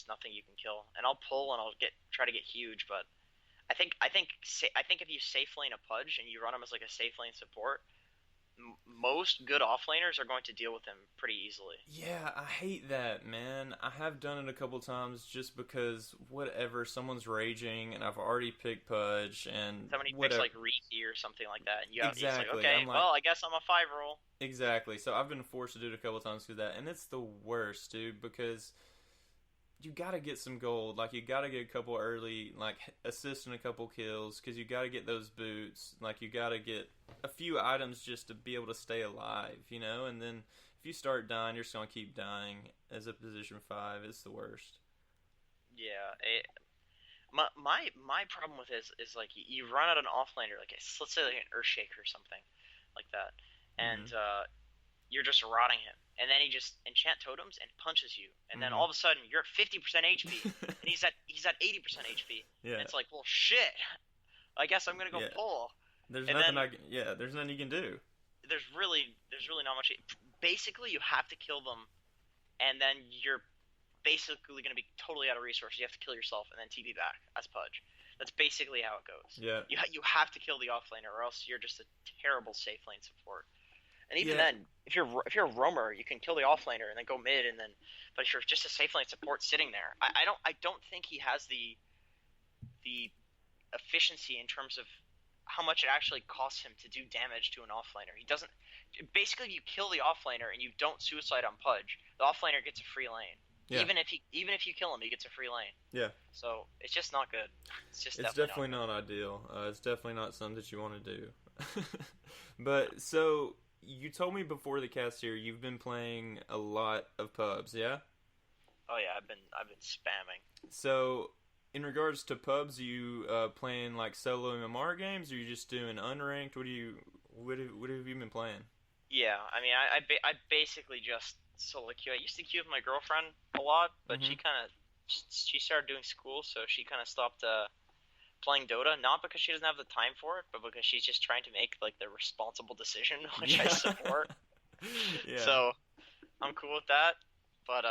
It's nothing you can kill. And I'll pull and I'll try to get huge, but I think if you safe lane a Pudge and you run him as like a safe lane support, most good offlaners are going to deal with him pretty easily. Yeah, I hate that, man. I have done it a couple times just because whatever, someone's raging and I've already picked Pudge and Somebody picks whatever. like Reiki or something like that, and it's like, Exactly. okay, I'm like, well, I guess I'm a 5 roll. exactly. So I've been forced to do it a couple times through that, and it's the worst, dude, because you gotta get some gold. Like, you gotta get a couple early, like, assist and a couple kills, because you gotta get those boots. Like, you gotta get a few items just to be able to stay alive, you know? And then if you start dying, you're just gonna keep dying as a position 5. It's the worst. Yeah, my problem with it is like you run out an offlaner, like let's say like an Earthshaker or something like that, and Mm you're just rotting him, and then he just enchant totems and punches you, and then hmm. all of a sudden you're at 50% HP, and he's at 80% HP, and Yeah. it's like, well, shit, I guess I'm gonna go Yeah. pull, There's and nothing then I can. Yeah, there's nothing you can do. there's really not much. Basically, you have to kill them, and then you're basically going to be totally out of resources. You have to kill yourself and then TP back as Pudge. That's basically how it goes. Yeah. You have to kill the offlaner, or else you're just a terrible safe lane support. And even Yeah. then, if you're a roamer, you can kill the offlaner and then go mid, and then. But if you're just a safe lane support sitting there, I don't think he has the efficiency in terms of how much it actually costs him to do damage to an offlaner. He doesn't. Basically, you kill the offlaner and you don't suicide on Pudge, the offlaner gets a free lane. Yeah. Even if you kill him, he gets a free lane. Yeah. So it's just not good. It's just It's definitely not definitely good. not ideal. It's definitely not something that you want to do. But so you told me before the cast here you've been playing a lot of pubs, yeah? Oh yeah, I've been spamming. So in regards to pubs, you playing like solo MMR games, or you just doing unranked? What have you been playing? Yeah, I mean, I basically just solo queue. I used to queue with my girlfriend a lot, but Mm-hmm. she started doing school, so she kind of stopped playing Dota. Not because she doesn't have the time for it, but because she's just trying to make like the responsible decision, which I Yeah. support. Yeah. So I'm cool with that. But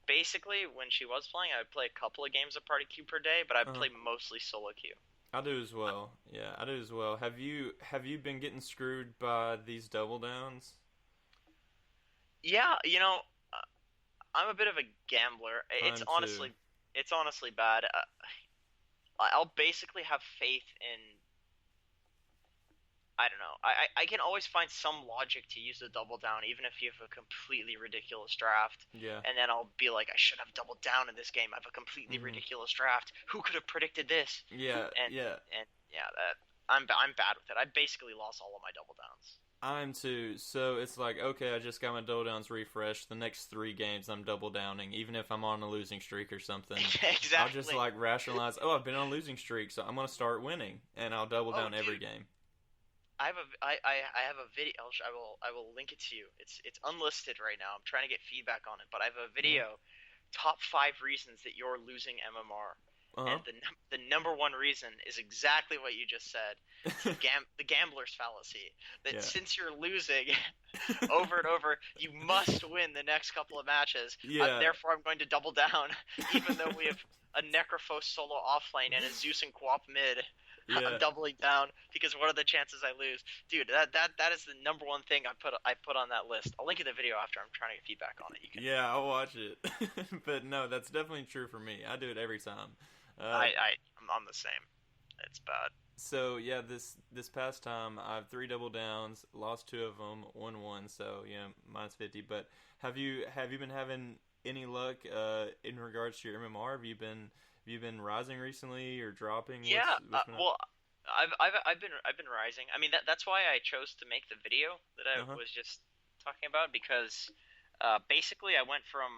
basically, when she was playing, I would play a couple of games of Party Queue per day, but I Uh-huh. play mostly solo queue. I do as well. Yeah, I do as well. Have you been getting screwed by these double downs? Yeah, I'm a bit of a gambler. I'm too. It's honestly bad. I'll basically have faith in. I don't know. I can always find some logic to use the double down, even if you have a completely ridiculous draft. Yeah. And then I'll be like, I should have doubled down in this game. I have a completely Hmm. ridiculous draft. Who could have predicted this? Yeah, And yeah. and yeah, I'm bad with it. I basically lost all of my double downs. I'm too. So it's like, okay, I just got my double downs refreshed. The next 3 games, I'm double downing, even if I'm on a losing streak or something. I'll just Exactly. like rationalize, oh, I've been on a losing streak, so I'm gonna start winning, and I'll double Oh, down every dude, game. I have a video. I will link it to you. It's unlisted right now. I'm trying to get feedback on it, but I have a Uh video. Top 5 reasons that you're losing MMR, huh. and the number one reason is exactly what you just said. It's the gambler's fallacy. That Yeah. since you're losing over and over, you must win the next couple of matches. Yeah. Therefore, I'm going to double down, even though we have a Necrophos solo offlane and a Zeus and Quap mid. I'm Yeah. doubling down because what are the chances I lose, dude? That is the number one thing I put on that list. I'll link you the video after. I'm trying to get feedback on it. You can. Yeah, I'll watch it. But no, that's definitely true for me. I do it every time. Uh, I'm the same. It's bad. so yeah, this past time I have 3 double downs, lost 2 of them, won one. So yeah, -50. But have you been having any luck in regards to your MMR? Have you been rising recently or dropping? Yeah. What's been up? Well, I've been rising. I mean that's why I chose to make the video that I Uh huh. was just talking about because basically I went from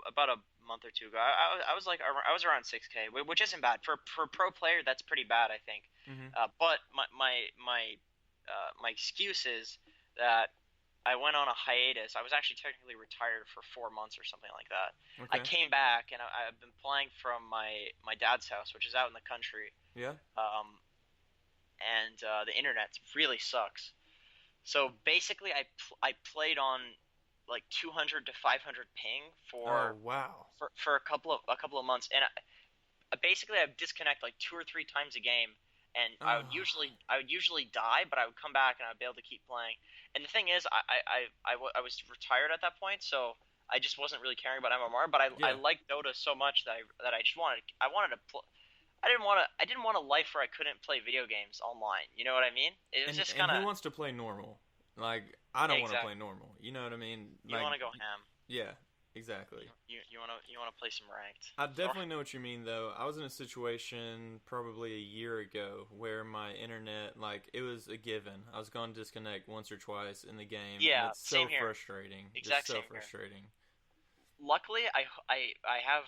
about a month or two ago. I was like I was around 6K, which isn't bad for a pro player. That's pretty bad, I think. Mhm. But my excuse is that I went on a hiatus. I was actually technically retired for 4 months or something like that. I Okay. came back and I've been playing from my dad's house, which is out in the country, Yeah. um, and the internet really sucks. So basically, I played on like 200 to 500 ping Oh wow. for a couple of months, and basically I'd disconnect like 2 or 3 times a game, and Oh I would usually die, but I would come back and I'd be able to keep playing. And the thing is, I was retired at that point, so I just wasn't really caring about MMR. But I yeah. liked Dota so much that I just wanted to I didn't want a life where I couldn't play video games online. You know what I mean? It was just And kind who of wants to play normal? Like I don't want to play exactly. normal. You know what I mean? You Like want to go ham. yeah, exactly. You want to play some ranked. I So definitely know what you mean, though. I was in a situation probably a year ago where my internet, like, it was a given. I was going to disconnect once or twice in the game, and yeah, it's so same here. frustrating. Just Exact so same here. frustrating. Luckily, I have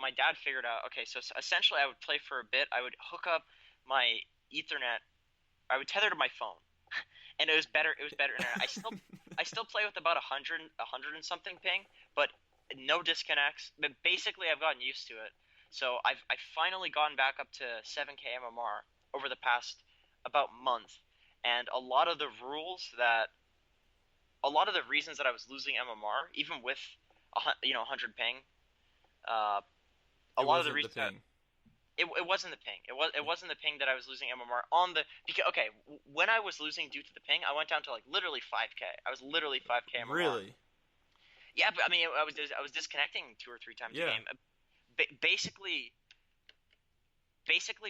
my dad figured out. Okay, so essentially, I would play for a bit. I would hook up my Ethernet. I would tether to my phone, and it was better. It was better internet. I still play with about a hundred and something ping, but no disconnects. But basically, I've gotten used to it. So I've finally gotten back up to 7K MMR over the past about month, and a lot of the reasons that I was losing MMR, even with 100 ping, uh, a It lot of the wasn't the reasons that ping. it wasn't the ping. It wasn't the ping that I was losing MMR on the because okay, when I was losing due to the ping, I went down to like literally 5K. I was literally 5K MMR. Really? Yeah, but I mean, I was disconnecting 2 or 3 times a Yeah. game. Basically,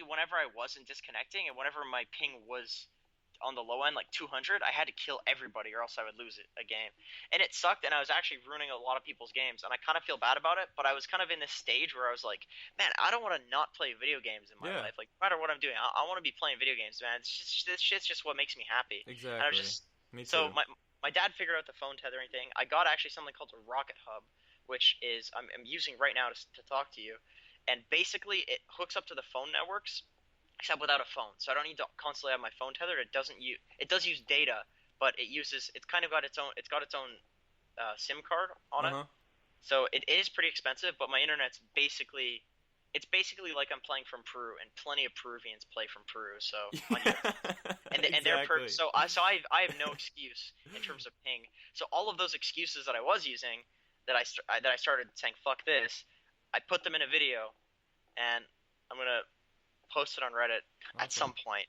whenever I wasn't disconnecting and whenever my ping was on the low end, like 200, I had to kill everybody or else I would lose a game. And it sucked, and I was actually ruining a lot of people's games, and I kind of feel bad about it, but I was kind of in this stage where I was like, man, I don't want to not play video games in my Yeah. life. Like, no matter what I'm doing, I want to be playing video games, man. This shit's just what makes me happy. And I was Exactly. just. Me So, too. my dad figured out the phone tethering thing. I got actually something called a Rocket Hub, which is I'm using right now to talk to you. And basically, it hooks up to the phone networks except without a phone. So I don't need to constantly have my phone tethered. It does use data, but it's kind of got its own SIM card on Uh it. huh. So it is pretty expensive, but my internet's basically like I'm playing from Peru, and plenty of Peruvians play from Peru. So and they're Exactly. I have no excuse in terms of ping. So all of those excuses that I was using that I started saying fuck this, I put them in a video, and I'm gonna post it on Reddit at Awesome. some point.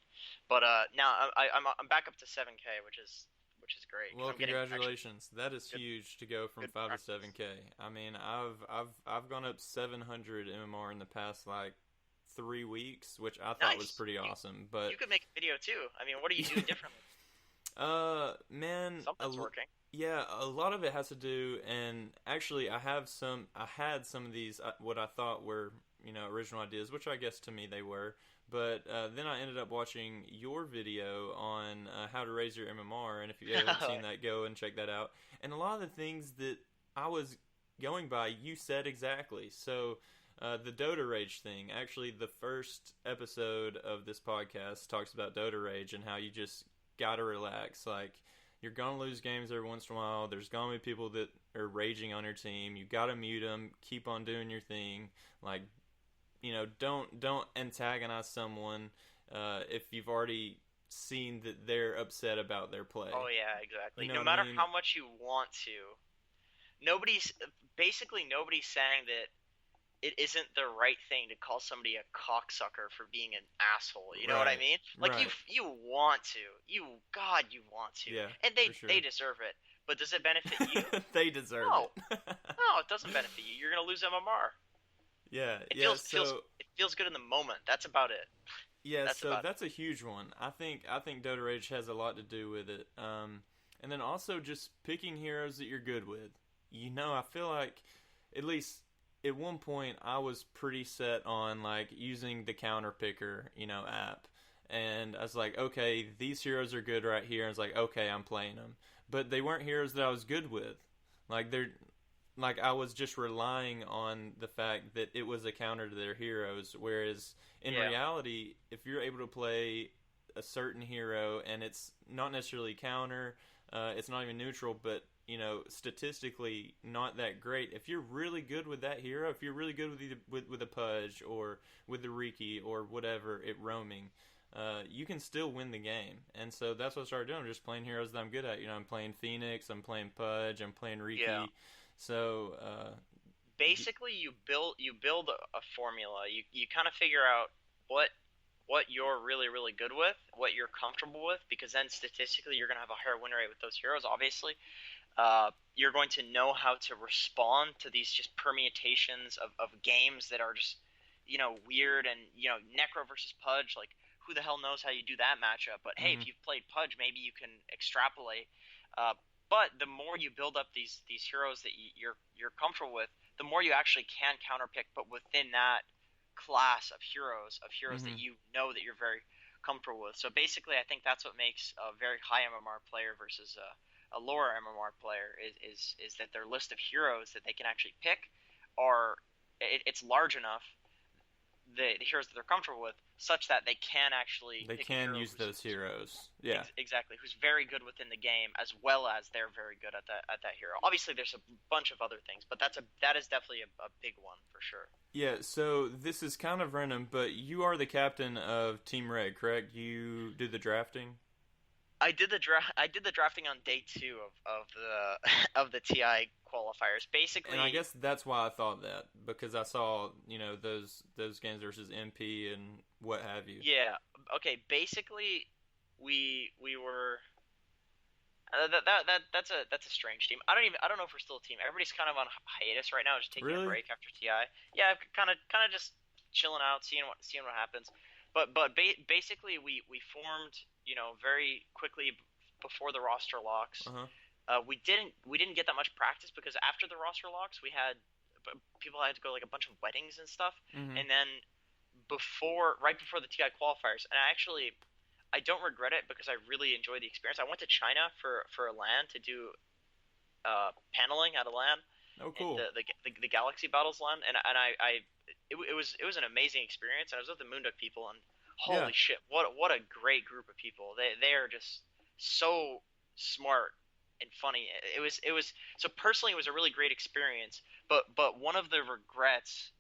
But now I'm back up to 7K, which is great because Well, I'm getting actually congratulations. That is good huge to go from good 5 to practice. 7K. I mean, I've gone up 700 MMR in the past like 3 weeks, which I thought was Nice. pretty awesome. But You could make a video too. I mean, what are you doing differently? man, Something's working. yeah, a lot of it has to do, and actually, I had some of these what I thought were original ideas, which I guess to me they were. But then I ended up watching your video on how to raise your MMR, and if you haven't seen that, go and check that out. And a lot of the things that I was going by, you said exactly. So the Dota Rage thing, actually, the first episode of this podcast talks about Dota Rage and how you just gotta relax. Like, you're gonna lose games every once in a while. There's gonna be people that are raging on your team. You gotta mute them. Keep on doing your thing. Like, don't antagonize someone if you've already seen that they're upset about their play. Oh yeah, You exactly. know No what I matter mean? how much you want to, nobody's nobody's saying that it isn't the right thing to call somebody a cocksucker for being an asshole. You know what I Right, mean? Like right. you want to. You want to. Yeah, And for they sure. deserve it. But does it benefit you? They deserve No. it. No, it doesn't benefit you. You're going to lose MMR. Yeah, It yeah. feels it feels So it feels good in the moment. That's about it. yeah, That's so about it. that's a huge one. I think Dota Rage has a lot to do with it. And then also just picking heroes that you're good with. I feel like at least at one point I was pretty set on like using the counter picker, app. And I was like, okay, these heroes are good right here. And I was like, okay, I'm playing them. But they weren't heroes that I was good with. Like I was just relying on the fact that it was a counter to their heroes, whereas in Yeah. reality, if you're able to play a certain hero and it's not necessarily counter, it's not even neutral, but statistically not that great. If you're really good with that hero, if you're really good with a Pudge or with the Riki or whatever at roaming, you can still win the game. And so that's what I started doing, just playing heroes that I'm good at. I'm playing Phoenix, I'm playing Pudge, I'm playing Yeah. Riki. So, Basically, you build a formula. You kind of figure out what what you're really good with, what you're comfortable with, because then statistically you're gonna have a higher win rate with those heroes. Obviously, you're going to know how to respond to these just permutations of games that are just weird, and Necro versus Pudge, like who the hell knows how you do that matchup? But hey, mhm, if you've played Pudge, maybe you can extrapolate. Uh, but the more you build up these heroes that you're comfortable with, the more you actually can counterpick. But within that class of heroes that mhm. that you're very comfortable with. So basically, I think that's what makes a very high MMR player versus a lower MMR player is that their list of heroes that they can actually pick it's large enough, the heroes that they're comfortable with, such that they can actually They pick a can hero use those heroes. Yeah. exactly, who's very good within the game, as well as they're very good at that hero. Obviously, there's a bunch of other things, but that is definitely a big one for sure. Yeah, so this is kind of random, but you are the captain of Team Red, correct? You do the drafting? I did the drafting on day two of the of the TI qualifiers. And I Basically, guess that's why I thought that, because I saw, those games versus MP and what have you. yeah. Okay. Basically, we were that's a strange team. I don't know if we're still a team. Everybody's kind of on hiatus right now, just taking a Really? break after TI. Yeah, kind of just chilling out, seeing what happens. But basically, we formed very quickly before the roster locks. Uh-huh. We didn't get that much practice because after the roster locks, people had to go like a bunch of weddings and stuff, Mm-hmm. and then right before the TI qualifiers, and I don't regret it because I really enjoyed the experience. I went to China for a LAN to do paneling at a LAN, Oh, and cool. the Galaxy Battles LAN, and it was an amazing experience. And I was with the Moonduck people, and Yeah. holy shit, what a great group of people. They are just so smart and funny. It was so personally it was a really great experience. But one of the regrets,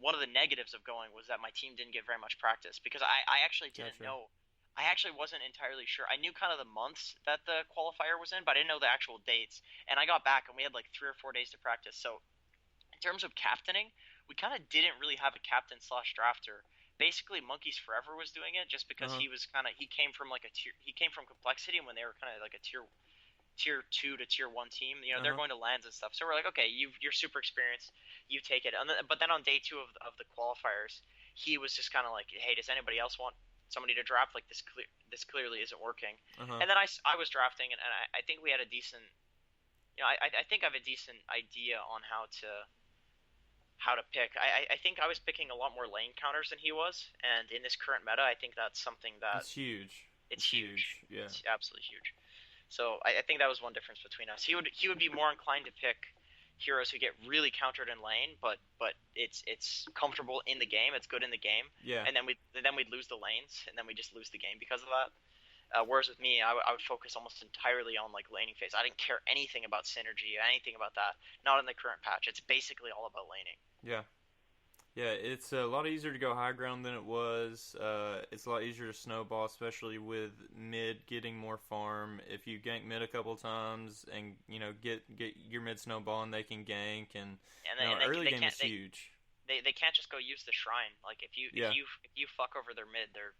one of the negatives of going was that my team didn't get very much practice because I actually didn't Gotcha. know. I actually wasn't entirely sure. I knew kind of the months that the qualifier was in, but I didn't know the actual dates. And I got back and we had like 3 or 4 days to practice. So in terms of captaining, we kind of didn't really have a captain slash drafter. Basically, Monkeys Forever was doing it just because Uh-huh. he came from like a tier he came from Complexity when they were kind of like a tier 2 to tier 1 team. They're Uh-huh. going to lands and stuff. So we're like, okay, you're super experienced, you take it. But then on day 2 of the qualifiers, he was just kind of like, hey, does anybody else want somebody to draft? Like this clearly isn't working. Uh-huh. And then I was drafting, and I think we had a decent. I think I have a decent idea on how to pick. I think I was picking a lot more lane counters than he was, and in this current meta, I think that's something that It's huge. it's It's huge. huge. Yeah. It's absolutely huge. So I think that was one difference between us. He would be more inclined to pick heroes who get really countered in lane, but it's comfortable in the game. It's good in the game, Yeah. and then we'd lose the lanes, and then we just lose the game because of that. Whereas with me, I would focus almost entirely on like laning phase. I didn't care anything about synergy, anything about that. Not in the current patch. It's basically all about laning. Yeah. Yeah, it's a lot easier to go high ground than it was. It's a lot easier to snowball, especially with mid getting more farm. If you gank mid a couple times and get your mid snowball and they can gank, and And early they game can't is huge. they can't just go use the shrine. Like Yeah, if you fuck over their mid, they're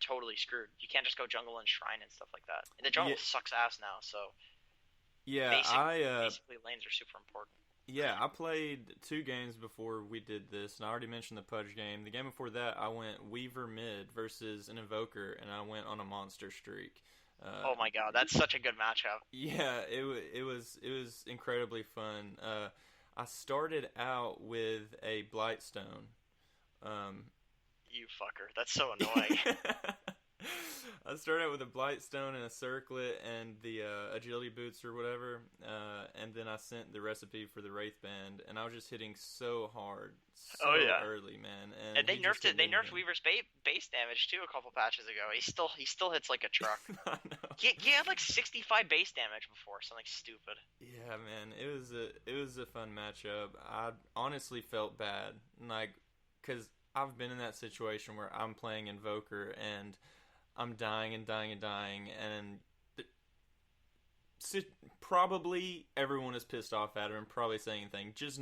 totally screwed. You can't just go jungle and shrine and stuff like that. And the jungle yeah, sucks ass now, so yeah. basic basically lanes are super important. I played 2 games before we did this, and I already mentioned the Pudge game. The game before that, I went Weaver mid versus an Invoker, and I went on a monster streak. Oh my god, that's such a good matchup. Yeah, it was incredibly fun. I started out with a Blightstone. Um, You fucker. That's so annoying. I started out with a Blightstone and a Circlet and the agility boots or whatever, and then I sent the recipe for the Wraith Band, and I was just hitting so hard, Oh so yeah. early, man. And And he just kept they getting nerfed me. Weaver's base damage too a couple patches ago. He still hits like a truck. I know. He had like 65 base damage before, something stupid. Yeah, man, it was a fun matchup. I honestly felt bad, like, cause I've been in that situation where I'm playing Invoker and I'm dying and dying and dying, and probably everyone is pissed off at him and probably saying things. Just